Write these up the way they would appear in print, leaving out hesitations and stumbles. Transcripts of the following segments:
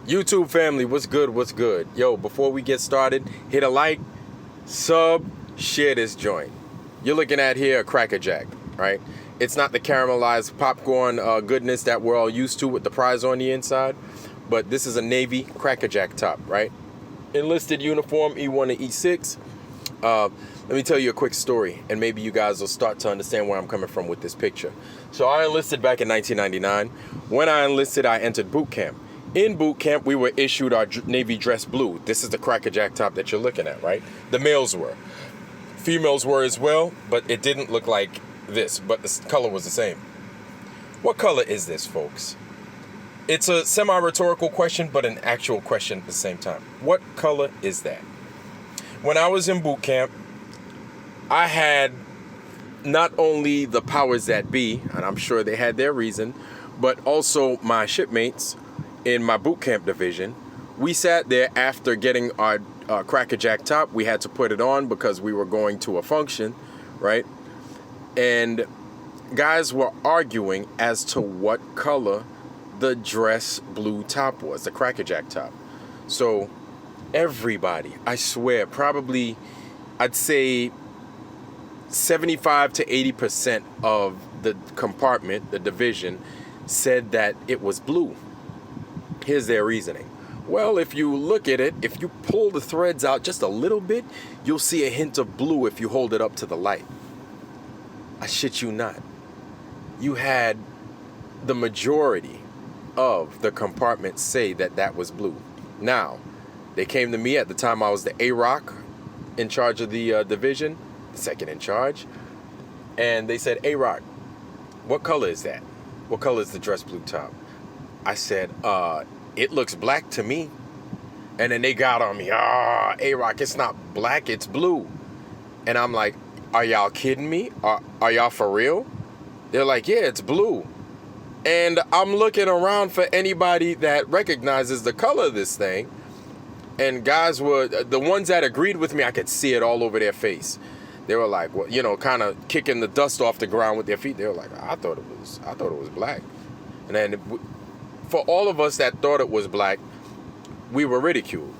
YouTube family, what's good? What's good? Yo, before we get started, hit a like, sub, share this joint. You're looking at here a Cracker Jack, right? It's not the caramelized popcorn goodness that we're all used to with the prize on the inside, but this is a Navy Cracker Jack top, right? Enlisted uniform, E1 to E6. Let me tell you a quick story, and maybe you guys will start to understand where I'm coming from with this picture. So I enlisted back in 1999. When I enlisted, I entered boot camp. In boot camp, we were issued our Navy dress blue. This is the Cracker Jack top that you're looking at, right? The males were. Females were as well, but it didn't look like this, but the color was the same. What color is this, folks? It's a semi-rhetorical question, but an actual question at the same time. What color is that? When I was in boot camp, I had not only the powers that be, and I'm sure they had their reason, but also my shipmates in my boot camp division. We sat there after getting our Cracker Jack top. We had to put it on because we were going to a function, right? And guys were arguing as to what color the dress blue top was, the Cracker Jack top. So everybody, I swear, probably I'd say 75 to 80% of the compartment, the division, said that it was blue. Here's their reasoning. Well, if you look at it, if you pull the threads out just a little bit, you'll see a hint of blue if you hold it up to the light. I shit you not. You had the majority of the compartment say that that was blue. Now, they came to me at the time I was the A-Rock in charge of the division, second in charge, and they said, A-Rock, what color is that? What color is the dress blue top? I said, it looks black to me. And then they got on me, A-Rock, it's not black, it's blue. And I'm like, are y'all kidding me? Are y'all for real? They're like, yeah, it's blue. And I'm looking around for anybody that recognizes the color of this thing. And guys were, the ones that agreed with me, I could see it all over their face. They were like, well, you know, kind of kicking the dust off the ground with their feet. They were like, I thought it was black. And then for all of us that thought it was black, we were ridiculed.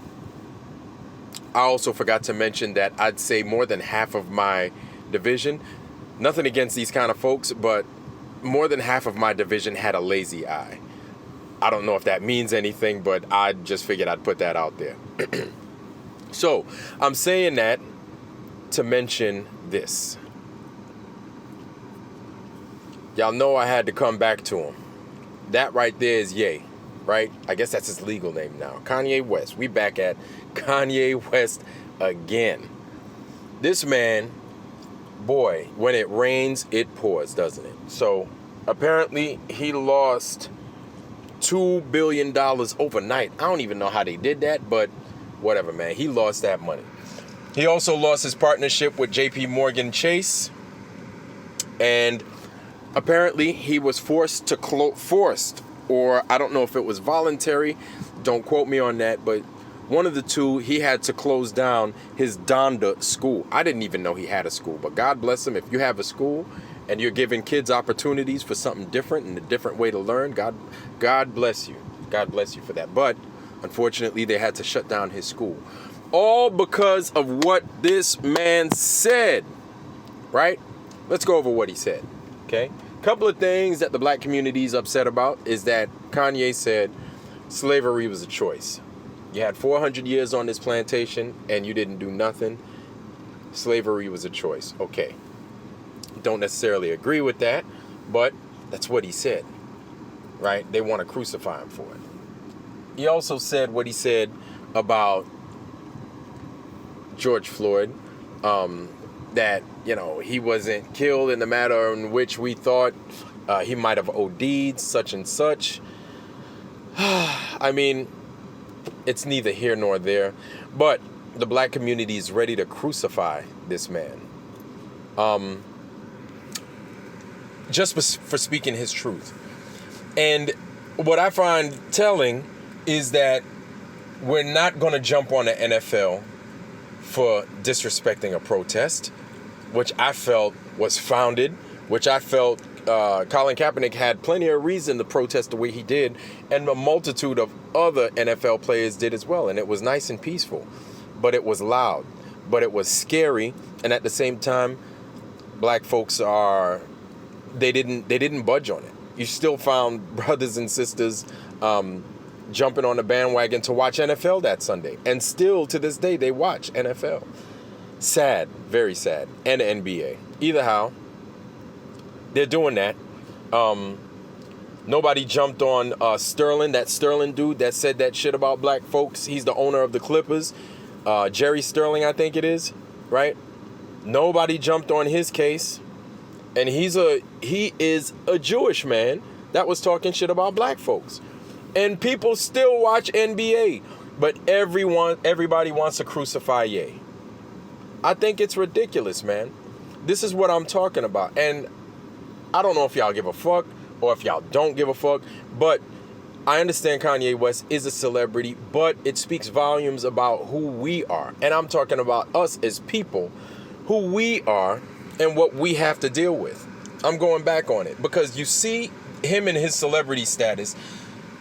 I also forgot to mention that I'd say more than half of my division, nothing against these kind of folks, but more than half of my division had a lazy eye. I don't know if that means anything, but I just figured I'd put that out there. So I'm saying that to mention this. Y'all know I had to come back to him. That right there is Ye, right? I guess that's his legal name now. Kanye West. We back at Kanye West again. This man, boy, when it rains, it pours, doesn't it? So apparently he lost $2 billion overnight. I don't even know how they did that, but whatever, man. He lost that money. He also lost his partnership with JP Morgan Chase. And apparently he was forced, or I don't know if it was voluntary. Don't quote me on that, but one of the two, he had to close down his Donda school. I didn't even know he had a school, but God bless him. If you have a school and you're giving kids opportunities for something different and a different way to learn, God bless you. God bless you for that. But unfortunately, they had to shut down his school. All because of what this man said, right? Let's go over what he said, okay? A couple of things that the black community is upset about is that Kanye said slavery was a choice. You had 400 years on this plantation and you didn't do nothing. Slavery was a choice. Okay. Don't necessarily agree with that, but that's what he said, right? They want to crucify him for it. He also said what he said about George Floyd, that, you know, he wasn't killed in the manner in which we thought. He might have OD'd, such and such. I mean, it's neither here nor there, but the black community is ready to crucify this man. Just for speaking his truth. And what I find telling is that we're not going to jump on the NFL for disrespecting a protest, which I felt was founded, which I felt Colin Kaepernick had plenty of reason to protest the way he did, and a multitude of other NFL players did as well, and it was nice and peaceful, but it was loud, but it was scary, and at the same time, black folks they didn't budge on it. You still found brothers and sisters jumping on the bandwagon to watch NFL that Sunday, and still to this day they watch NFL. Sad, very sad, and the NBA. Either how, they're doing that. Nobody jumped on Sterling, that Sterling dude that said that shit about black folks. He's the owner of the Clippers. Jerry Sterling, I think it is, right? Nobody jumped on his case. And he is a Jewish man that was talking shit about black folks. And people still watch NBA. But everybody wants to crucify Ye. I think it's ridiculous, man. This is what I'm talking about. And I don't know if y'all give a fuck or if y'all don't give a fuck, but I understand Kanye West is a celebrity, but it speaks volumes about who we are. And I'm talking about us as people, who we are and what we have to deal with. I'm going back on it because you see him in his celebrity status,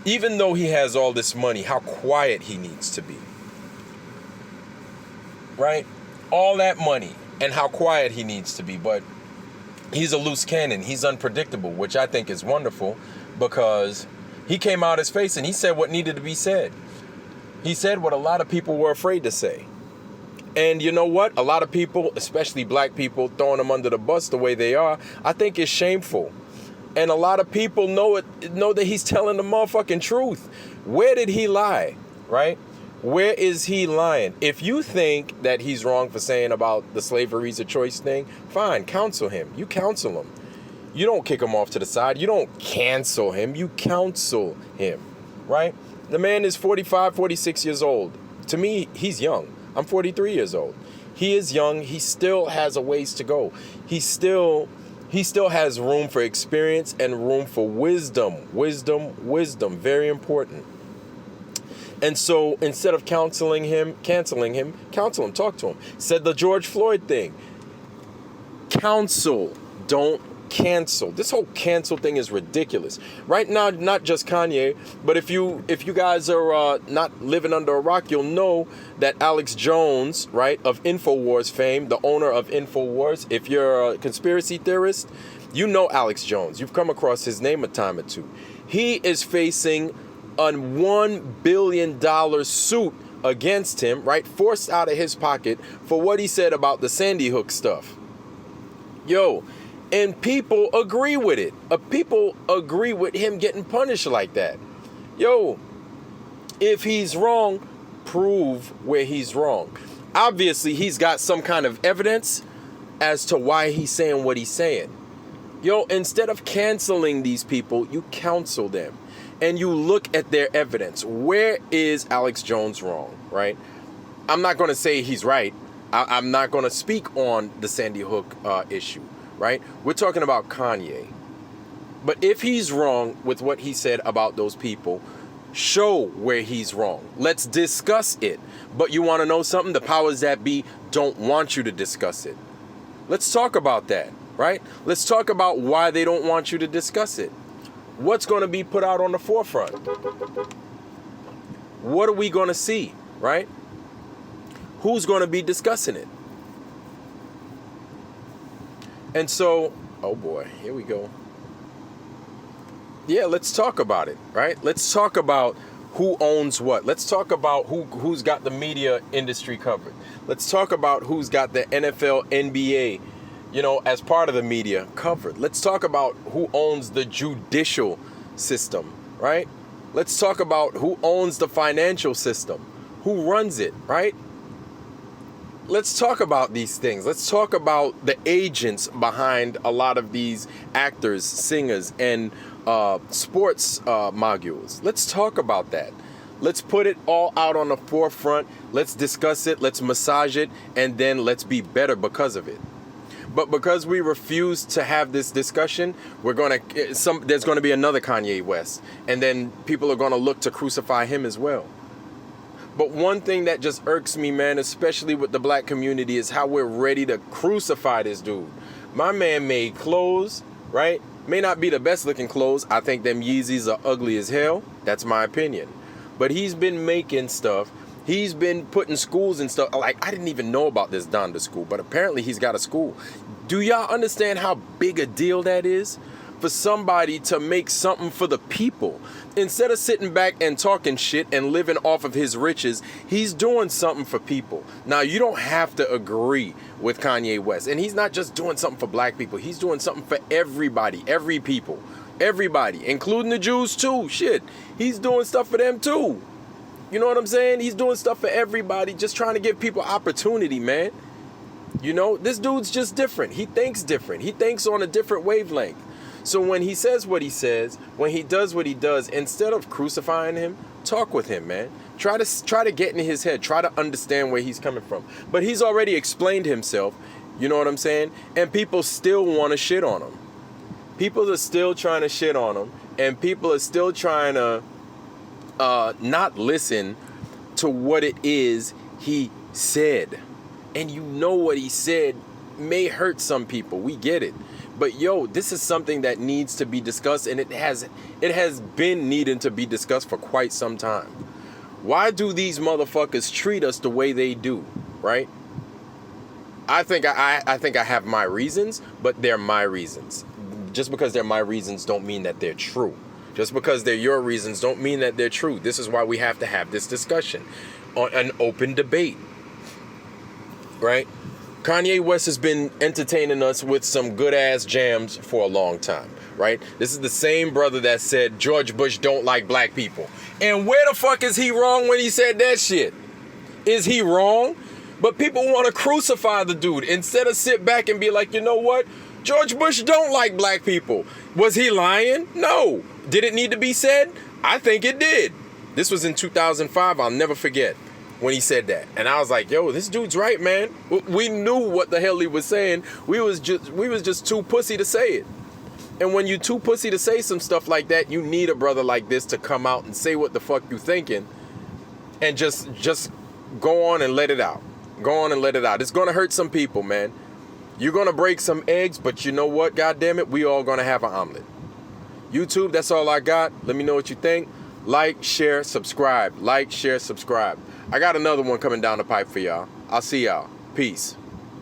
even though he has all this money, how quiet he needs to be. Right? All that money and how quiet he needs to be, but he's a loose cannon. He's unpredictable, which I think is wonderful because he came out his face and he said what needed to be said. He said what a lot of people were afraid to say. And you know what? A lot of people, especially black people, throwing him under the bus the way they are, I think is shameful. And a lot of people know that he's telling the motherfucking truth. Where did he lie? Right? Where is he lying? If you think that he's wrong for saying about the slavery's a choice thing, fine, counsel him. You counsel him. You don't kick him off to the side. You don't cancel him. You counsel him, right? The man is 45, 46 years old. To me, he's young. I'm 43 years old. He is young. He still has a ways to go. He still has room for experience and room for wisdom. Wisdom. Very important. And so instead of canceling him, counsel him, talk to him. Said the George Floyd thing. Counsel, don't cancel. This whole cancel thing is ridiculous. Right now, not just Kanye, but if you guys are not living under a rock, you'll know that Alex Jones, right, of InfoWars fame, the owner of InfoWars, if you're a conspiracy theorist, you know Alex Jones. You've come across his name a time or two. He is facing a $1 billion suit against him, right, forced out of his pocket for what he said about the Sandy Hook stuff. Yo, and people agree with it. People agree with him getting punished like that. Yo, if he's wrong, prove where he's wrong. Obviously, he's got some kind of evidence as to why he's saying what he's saying. Yo, instead of canceling these people, you counsel them. And you look at their evidence. Where is Alex Jones wrong, right? I'm not going to say he's right. I'm not going to speak on the Sandy Hook issue, right? We're talking about Kanye. But if he's wrong with what he said about those people, show where he's wrong. Let's discuss it. But you want to know something? The powers that be don't want you to discuss it. Let's talk about that, right? Let's talk about why they don't want you to discuss it. What's going to be put out on the forefront? What are we going to see, right? Who's going to be discussing it? And so, oh boy, here we go. Yeah, let's talk about it, right? Let's talk about who owns what. Let's talk about who's got the media industry covered. Let's talk about who's got the NFL, NBA, as part of the media covered. Let's talk about who owns the judicial system, right? Let's talk about who owns the financial system, who runs it, right? Let's talk about these things. Let's talk about the agents behind a lot of these actors, singers, and sports moguls. Let's talk about that. Let's put it all out on the forefront. Let's discuss it. Let's massage it. And then let's be better because of it. But because we refuse to have this discussion, there's going to be another Kanye West. And then people are going to look to crucify him as well. But one thing that just irks me, man, especially with the black community, is how we're ready to crucify this dude. My man made clothes, right? May not be the best looking clothes. I think them Yeezys are ugly as hell. That's my opinion. but he's been making stuff. He's been putting schools and stuff. Like, I didn't even know about this Donda school, but apparently he's got a school. Do y'all understand how big a deal that is? For somebody to make something for the people. Instead of sitting back and talking shit and living off of his riches, he's doing something for people. Now, you don't have to agree with Kanye West. And he's not just doing something for black people. He's doing something for everybody, every people, everybody, including the Jews too. Shit, he's doing stuff for them too. You know what I'm saying? He's doing stuff for everybody, just trying to give people opportunity, man. You know, this dude's just different. He thinks different. He thinks on a different wavelength. So when he says what he says, when he does what he does, instead of crucifying him, talk with him, man. Try to get in his head. Try to understand where he's coming from. But he's already explained himself, you know what I'm saying? And people still want to shit on him. People are still trying to shit on him. And people are still trying to not listen to what it is he said. And you know what he said may hurt some people. We get it. But yo, this is something that needs to be discussed, and it has been needing to be discussed for quite some time. Why do these motherfuckers treat us the way they do, right? I think I have my reasons, but they're my reasons. Just because they're my reasons don't mean that they're true. Just because they're your reasons don't mean that they're true. This is why we have to have this discussion on an open debate, right? Kanye West has been entertaining us with some good-ass jams for a long time, right? This is the same brother that said George Bush don't like black people. And where the fuck is he wrong when he said that shit? Is he wrong? But people want to crucify the dude instead of sit back and be like, you know what? George Bush don't like black people. Was he lying? No. Did it need to be said? I think it did. This was in 2005. I'll never forget when he said that. And I was like, yo, this dude's right, man. We knew what the hell he was saying. We was just too pussy to say it. And when you too pussy to say some stuff like that, you need a brother like this to come out and say what the fuck you thinking and just go on and let it out. Go on and let it out. It's going to hurt some people, man. You're going to break some eggs, but you know what? God damn it, we all going to have an omelet. YouTube, that's all I got. Let me know what you think. Like, share, subscribe. Like, share, subscribe. I got another one coming down the pipe for y'all. I'll see y'all. Peace.